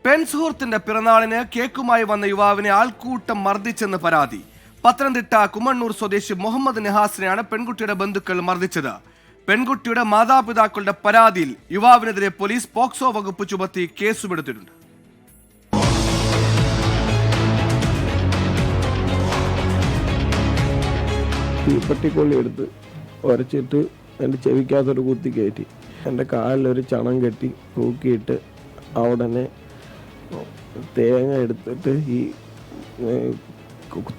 പെൺസുഹൃത്തിന്റെ പിറന്നാളിന് കേക്കുമായി വന്ന യുവാവിനെ ആൾക്കൂട്ടം മർദ്ദിച്ചെന്ന് പരാതി. പത്തനംതിട്ട കുമ്മണ്ണൂർ സ്വദേശി മുഹമ്മദ് നഹാസിനെയാണ് പെൺകുട്ടിയുടെ ബന്ധുക്കൾ മർദ്ദിച്ചത്. പെൺകുട്ടിയുടെ മാതാപിതാക്കളുടെ പരാതിയിൽ യുവാവിനെതിരെ പോലീസ് പോക്സോ വകുപ്പ് ചുമത്തി കേസുമെടുത്തിട്ടുണ്ട്. തീപ്പെട്ടിക്കൊള്ളി എടുത്ത് ഉരച്ചിട്ട് എൻ്റെ ചെവിക്കകത്തൊരു കുത്തി കയറ്റി എൻ്റെ കാലിലൊരു ചണം കെട്ടി തൂക്കിയിട്ട് അവിടെ തേങ്ങ എടുത്തിട്ട് ഈ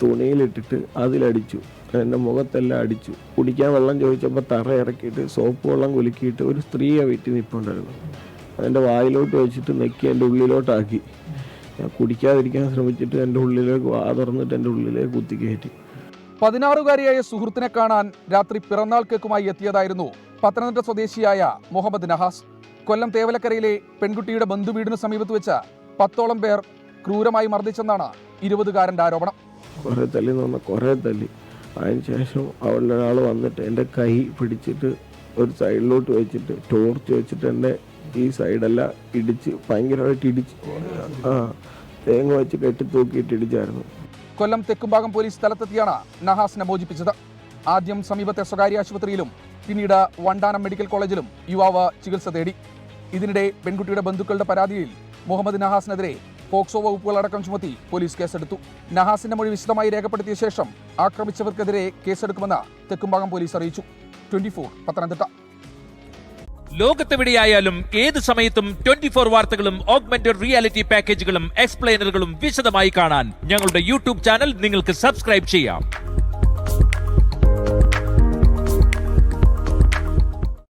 തുണിയിലിട്ടിട്ട് അതിലടിച്ചു. എൻ്റെ മുഖത്തെല്ലാം അടിച്ചു. കുടിക്കാൻ വെള്ളം ചോദിച്ചപ്പോൾ തറ ഇറക്കിയിട്ട് സോപ്പ് വെള്ളം കുലുക്കിയിട്ട് ഒരു സ്ത്രീയെ വീട്ടിൽ നിൽപ്പുണ്ടായിരുന്നു. അതിൻ്റെ വായിലോട്ട് വെച്ചിട്ട് നെക്കി എൻ്റെ ഉള്ളിലോട്ടാക്കി. ഞാൻ കുടിക്കാതിരിക്കാൻ ശ്രമിച്ചിട്ട് എൻ്റെ ഉള്ളിലേക്ക് വാ തുറന്നിട്ട് എൻ്റെ ഉള്ളിലേക്ക് കുത്തി കയറ്റി. 16-കാരിയായ സുഹൃത്തിനെ കാണാൻ രാത്രി പിറന്നാൾ കേക്കുമായി എത്തിയതായിരുന്നു പത്തനംതിട്ട സ്വദേശിയായ മുഹമ്മദ് നഹാസ്. കൊല്ലം തേവലക്കരയിലെ പെൺകുട്ടിയുടെ ബന്ധുവീടിനു സമീപത്ത് വെച്ച് 10ഓളം പേർ ക്രൂരമായി മർദ്ദിച്ചെന്നാണ് 20-കാരന്റെ ആരോപണം. കുറേ തല്ലി. അതിനുശേഷം അവളുടെ ഒരാൾ വന്നിട്ട് എൻ്റെ കൈ പിടിച്ചിട്ട് ഒരു സൈഡിലോട്ട് വെച്ചിട്ട് ടോർച്ച് വെച്ചിട്ട് എൻ്റെ ഈ സൈഡെല്ലാം ഇടിച്ച് ഭയങ്കരമായിട്ട് ഇടിച്ച് തേങ്ങ വെച്ച് കെട്ടി തൂക്കിയിട്ട് ഇടിച്ചായിരുന്നു. കൊല്ലം തെക്കുംഭാഗം പോലീസ് സ്ഥലത്തെത്തിയാണ് നഹാസിനെ മോചിപ്പിച്ചത്. ആദ്യം സമീപത്തെ സ്വകാര്യ ആശുപത്രിയിലും പിന്നീട് വണ്ടാനം മെഡിക്കൽ കോളേജിലും യുവാവ് ചികിത്സ തേടി. ഇതിനിടെ പെൺകുട്ടിയുടെ ബന്ധുക്കളുടെ പരാതിയിൽ മുഹമ്മദ് നഹാസിനെതിരെ പോക്സോ വകുപ്പുകളടക്കം ചുമത്തി പോലീസ് കേസെടുത്തു. നഹാസിന്റെ മൊഴി വിശദമായി രേഖപ്പെടുത്തിയ ശേഷം ആക്രമിച്ചവർക്കെതിരെ കേസെടുക്കുമെന്ന് തെക്കുംഭാഗം പോലീസ് അറിയിച്ചു. 24 പത്തനംതിട്ട. ലോകത്തെവിടെയായാലും ഏത് സമയത്തും 24 വാർത്തകളും ഓഗ്മെന്റഡ് റിയാലിറ്റി പാക്കേജുകളും എക്സ്പ്ലെയിനറുകളും വിശദമായി കാണാൻ ഞങ്ങളുടെ യൂട്യൂബ് ചാനൽ നിങ്ങൾക്ക് സബ്സ്ക്രൈബ് ചെയ്യാം.